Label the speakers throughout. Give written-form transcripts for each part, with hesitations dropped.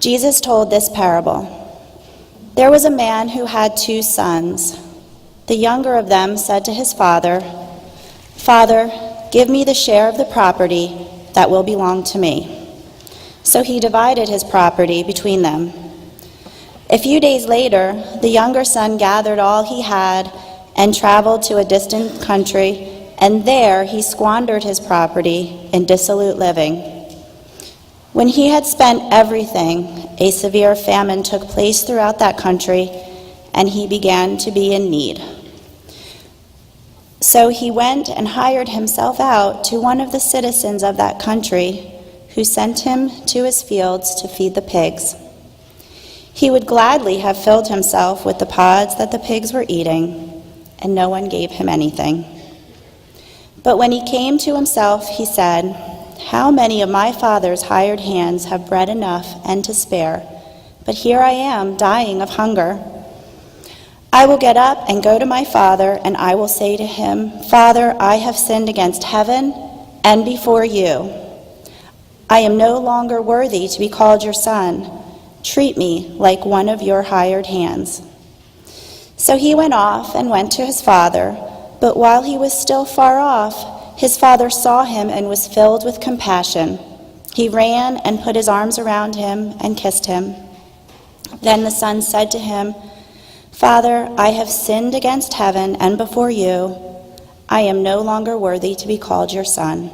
Speaker 1: Jesus told this parable. There was a man who had 2 sons. The younger of them said to his father, "Father, give me the share of the property that will belong to me." So he divided his property between them. A few days later, the younger son gathered all he had and traveled to a distant country, and there he squandered his property in dissolute living. When he had spent everything, a severe famine took place throughout that country, and he began to be in need. So he went and hired himself out to one of the citizens of that country, who sent him to his fields to feed the pigs. He would gladly have filled himself with the pods that the pigs were eating, and no one gave him anything. But when he came to himself, he said, "How many of my father's hired hands have bread enough and to spare, but here I am dying of hunger. I will get up and go to my father, and I will say to him, 'Father, I have sinned against heaven and before you. I am no longer worthy to be called your son. Treat me like one of your hired hands.' So he went off and went to his father, but while he was still far off, his father saw him and was filled with compassion. He ran and put his arms around him and kissed him. Then the son said to him, 'Father, I have sinned against heaven and before you. I am no longer worthy to be called your son.'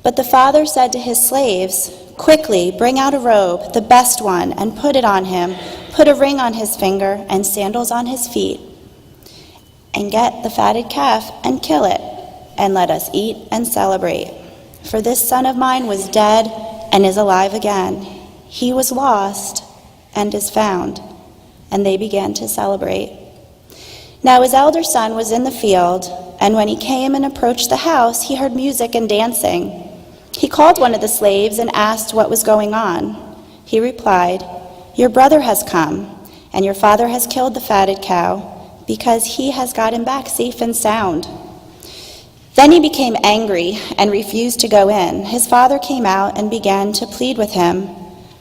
Speaker 1: But the father said to his slaves, 'Quickly, bring out a robe, the best one, and put it on him. Put a ring on his finger and sandals on his feet. And get the fatted calf and kill it, and let us eat and celebrate. For this son of mine was dead and is alive again. He was lost and is found.' And they began to celebrate. Now his elder son was in the field, and when he came and approached the house, he heard music and dancing. He called one of the slaves and asked what was going on. He replied, 'Your brother has come, and your father has killed the fatted cow, because he has got him back safe and sound.' Then he became angry and refused to go in. His father came out and began to plead with him,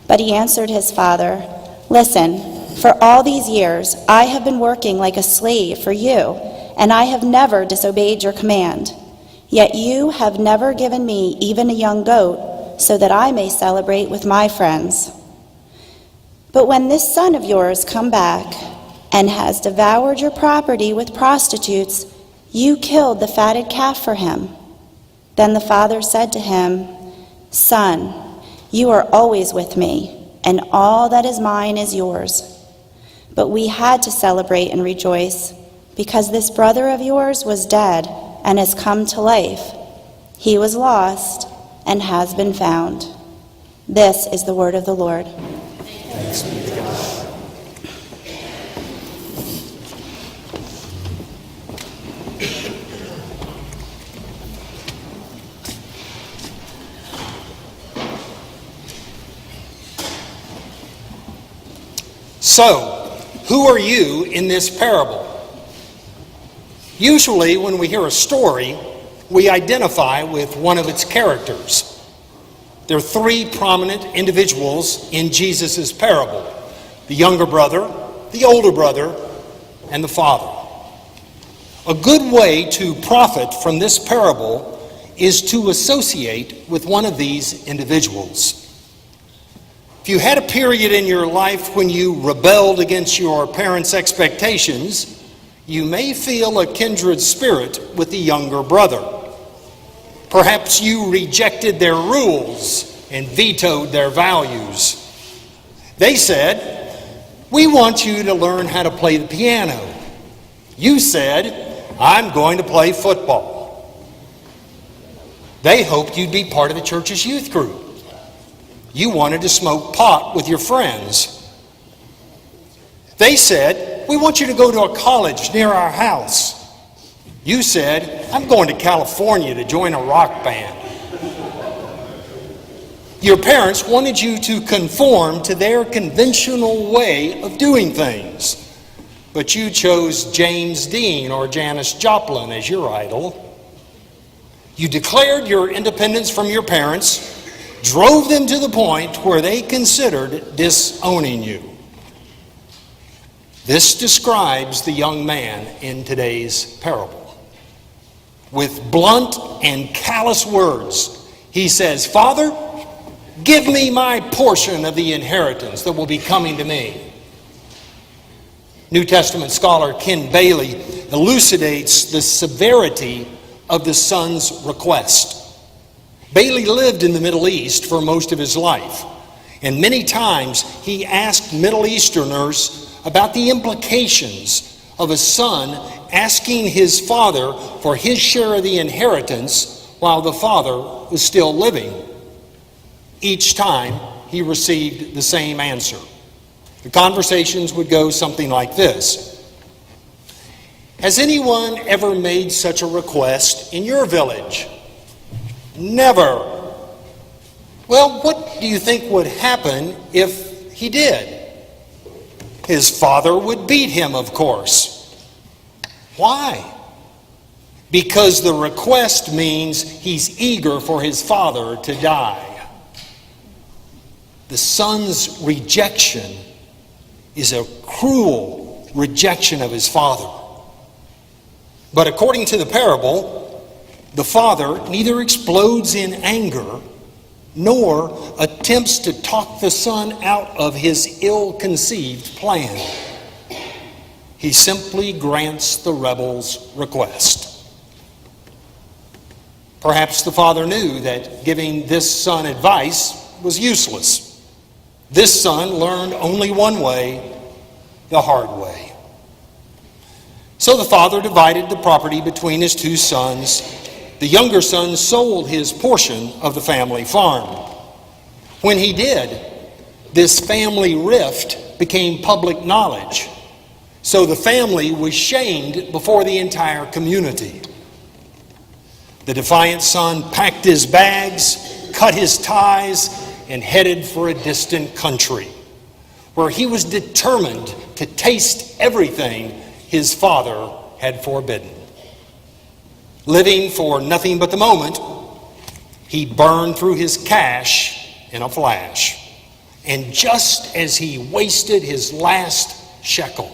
Speaker 1: but he answered his father, 'Listen, for all these years I have been working like a slave for you, and I have never disobeyed your command. Yet you have never given me even a young goat, so that I may celebrate with my friends. But when this son of yours come back and has devoured your property with prostitutes, you killed the fatted calf for him.' Then the father said to him, 'Son, you are always with me, and all that is mine is yours. But we had to celebrate and rejoice, because this brother of yours was dead and has come to life. He was lost and has been found.'" This is the word of the Lord.
Speaker 2: Thanks be to God. So, who are you in this parable? Usually, when we hear a story, we identify with one of its characters. There are 3 prominent individuals in Jesus' parable: the younger brother, the older brother, and the father. A good way to profit from this parable is to associate with one of these individuals. If you had a period in your life when you rebelled against your parents' expectations, you may feel a kindred spirit with the younger brother. Perhaps you rejected their rules and vetoed their values. They said, "We want you to learn how to play the piano." You said, "I'm going to play football." They hoped you'd be part of the church's youth group. You wanted to smoke pot with your friends. They said, "We want you to go to a college near our house." You said, "I'm going to California to join a rock band." Your parents wanted you to conform to their conventional way of doing things, but you chose James Dean or Janis Joplin as your idol. You declared your independence from your parents, drove them to the point where they considered disowning you. This describes the young man in today's parable. With blunt and callous words, he says, "Father, give me my portion of the inheritance that will be coming to me." New Testament scholar Ken Bailey elucidates the severity of the son's request. Bailey lived in the Middle East for most of his life, and many times he asked Middle Easterners about the implications of a son asking his father for his share of the inheritance while the father was still living. Each time he received the same answer. The conversations would go something like this: "Has anyone ever made such a request in your village?" "Never." "Well, what do you think would happen if he did?" "His father would beat him, of course." "Why?" "Because the request means he's eager for his father to die." The son's rejection is a cruel rejection of his father. But according to the parable, the father neither explodes in anger nor attempts to talk the son out of his ill-conceived plan. He simply grants the rebel's request. Perhaps the father knew that giving this son advice was useless. This son learned only one way, the hard way. So the father divided the property between his two sons. The younger son sold his portion of the family farm. When he did, this family rift became public knowledge. So the family was shamed before the entire community. The defiant son packed his bags, cut his ties, and headed for a distant country, where he was determined to taste everything his father had forbidden. Living for nothing but the moment, he burned through his cash in a flash. And just as he wasted his last shekel,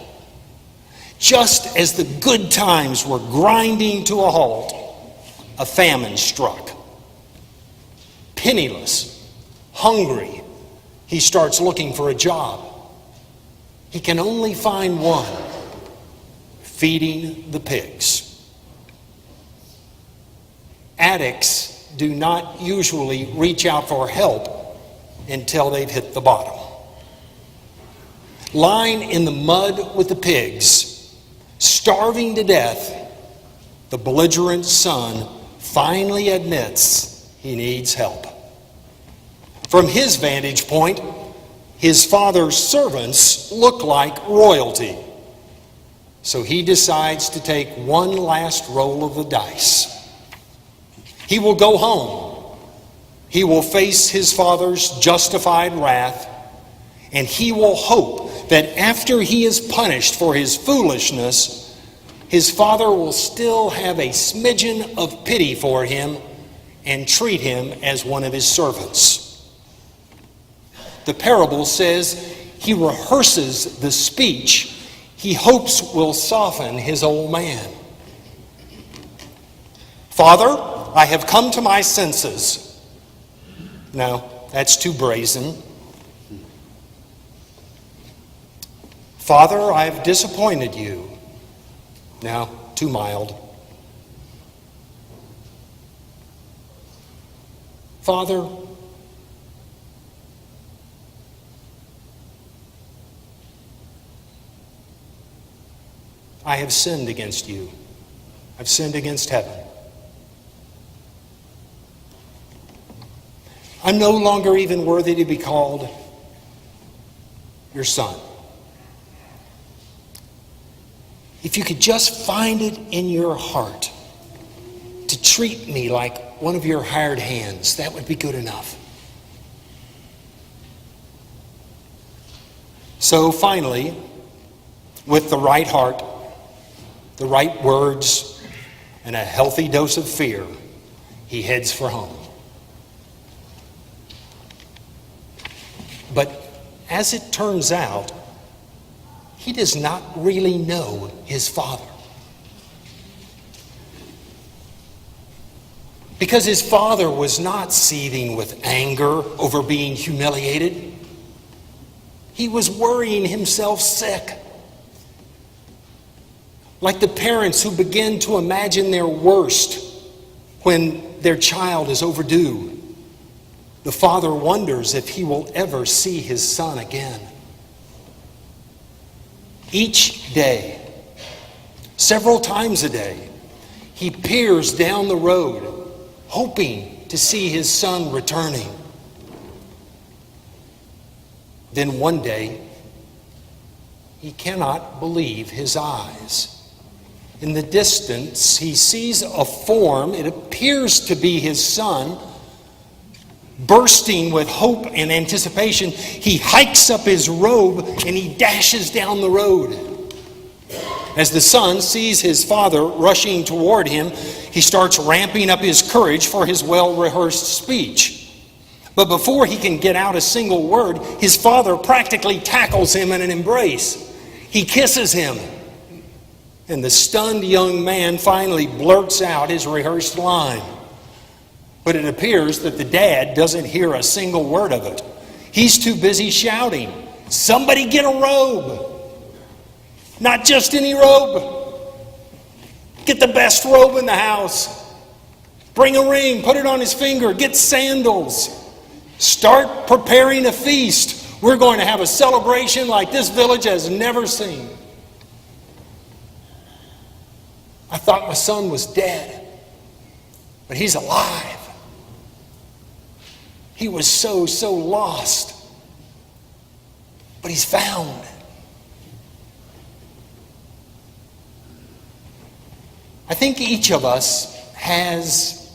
Speaker 2: just as the good times were grinding to a halt, a famine struck. Penniless, hungry, he starts looking for a job. He can only find one: feeding the pigs. Addicts do not usually reach out for help until they've hit the bottom. Lying in the mud with the pigs, starving to death, the belligerent son finally admits he needs help. From his vantage point, his father's servants look like royalty. So he decides to take one last roll of the dice. He will go home. He will face his father's justified wrath, and he will hope that after he is punished for his foolishness, his father will still have a smidgen of pity for him and treat him as one of his servants. The parable says he rehearses the speech he hopes will soften his old man. "Father, I have come to my senses." No, that's too brazen. "Father, I have disappointed you." No, too mild. "Father, I have sinned against you. I've sinned against heaven. I'm no longer even worthy to be called your son. If you could just find it in your heart to treat me like one of your hired hands, that would be good enough." So finally, with the right heart, the right words, and a healthy dose of fear, he heads for home. as it turns out, he does not really know his father. Because his father was not seething with anger over being humiliated. He was worrying himself sick. Like the parents who begin to imagine their worst when their child is overdue. The father wonders if he will ever see his son again. Each day, several times a day, he peers down the road, hoping to see his son returning. Then one day, he cannot believe his eyes. In the distance, he sees a form. It appears to be his son. Bursting with hope and anticipation, he hikes up his robe and he dashes down the road. As the son sees his father rushing toward him, he starts ramping up his courage for his well-rehearsed speech. But before he can get out a single word, his father practically tackles him in an embrace. He kisses him. And the stunned young man finally blurts out his rehearsed line. But it appears that the dad doesn't hear a single word of it. He's too busy shouting, "Somebody get a robe! Not just any robe. Get the best robe in the house. Bring a ring, put it on his finger, get sandals. Start preparing a feast. We're going to have a celebration like this village has never seen." I thought my son was dead, but he's alive. He was so lost, but he's found. I think each of us has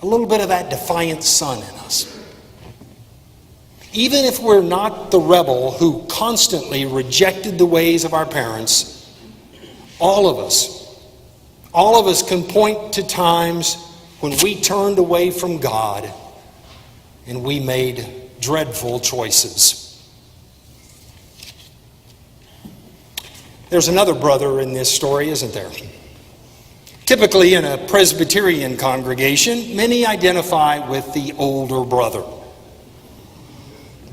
Speaker 2: a little bit of that defiant son in us. Even if we're not the rebel who constantly rejected the ways of our parents, all of us can point to times when we turned away from God and we made dreadful choices. There's another brother in this story, isn't there? Typically in a Presbyterian congregation, many identify with the older brother.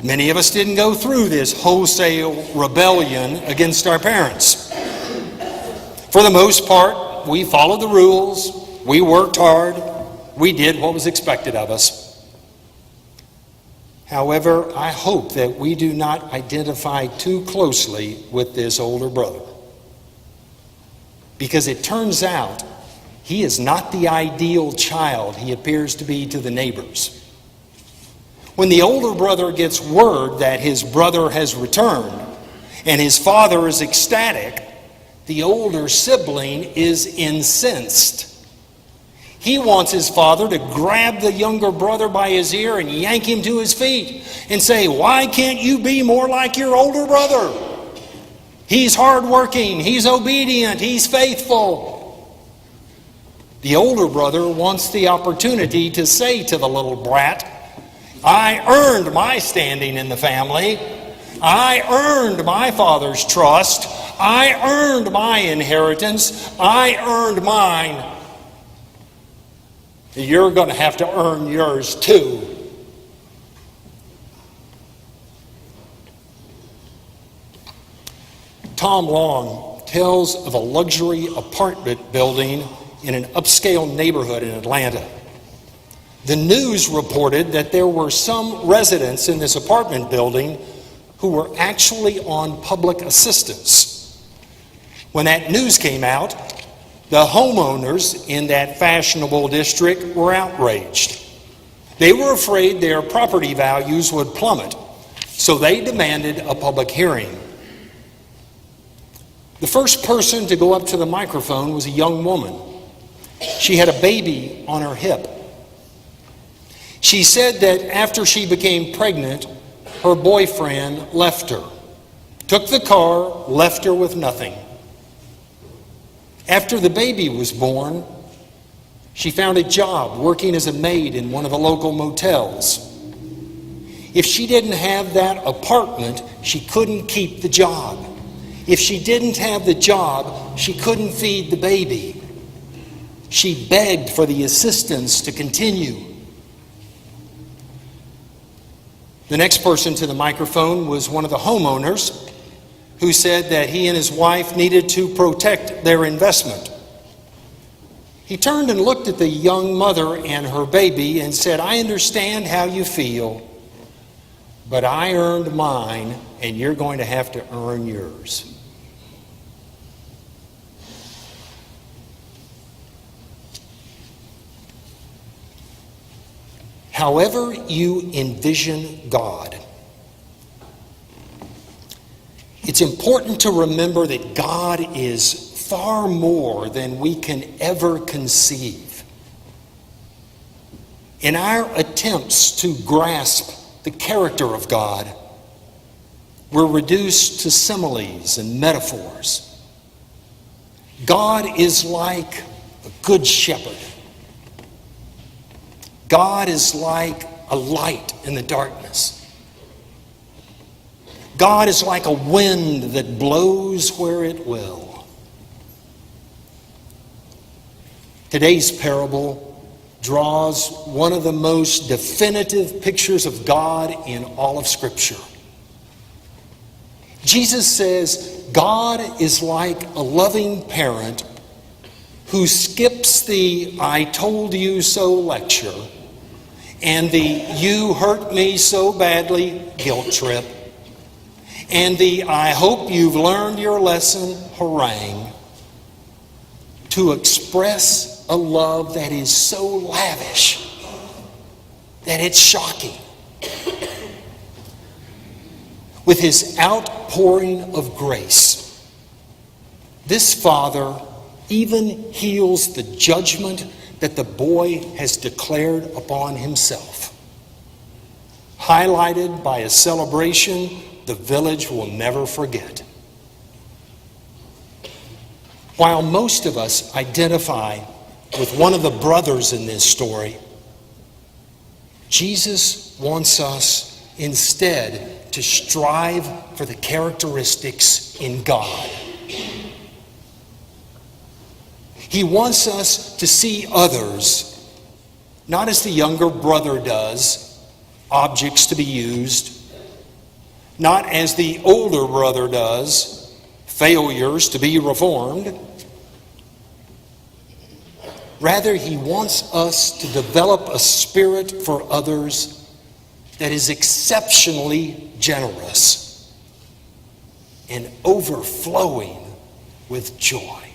Speaker 2: Many of us didn't go through this wholesale rebellion against our parents. For the most part, we followed the rules, we worked hard, we did what was expected of us. However, I hope that we do not identify too closely with this older brother. Because it turns out he is not the ideal child he appears to be to the neighbors. When the older brother gets word that his brother has returned and his father is ecstatic, the older sibling is incensed. He wants his father to grab the younger brother by his ear and yank him to his feet and say, "Why can't you be more like your older brother? He's hardworking, he's obedient, he's faithful." The older brother wants the opportunity to say to the little brat, "I earned my standing in the family. I earned my father's trust. I earned my inheritance. I earned mine. You're going to have to earn yours too." Tom Long tells of a luxury apartment building in an upscale neighborhood in Atlanta. The news reported that there were some residents in this apartment building who were actually on public assistance. When that news came out, the homeowners in that fashionable district were outraged. They were afraid their property values would plummet, so they demanded a public hearing. The first person to go up to the microphone was a young woman. She had a baby on her hip. She said that after she became pregnant, her boyfriend left her, took the car, left her with nothing. After the baby was born, she found a job working as a maid in one of the local motels. If she didn't have that apartment, she couldn't keep the job. If she didn't have the job, she couldn't feed the baby. She begged for the assistance to continue. The next person to the microphone was one of the homeowners who said that he and his wife needed to protect their investment. He turned and looked at the young mother and her baby and said, "I understand how you feel, but I earned mine, and you're going to have to earn yours." However you envision God, it's important to remember that God is far more than we can ever conceive. In our attempts to grasp the character of God, we're reduced to similes and metaphors. God is like a good shepherd. God is like a light in the darkness. God is like a wind that blows where it will. Today's parable draws one of the most definitive pictures of God in all of Scripture. Jesus says God is like a loving parent who skips the "I told you so" lecture and the "you hurt me so badly" guilt trip and the "I hope you've learned your lesson" harangue to express a love that is so lavish that it's shocking. With his outpouring of grace, this Father even heals the judgment that the boy has declared upon himself, highlighted by a celebration the village will never forget. While most of us identify with one of the brothers in this story, Jesus wants us instead to strive for the characteristics in God. He wants us to see others not as the younger brother does, objects to be used, not as the older brother does, failures to be reformed. Rather, he wants us to develop a spirit for others that is exceptionally generous and overflowing with joy.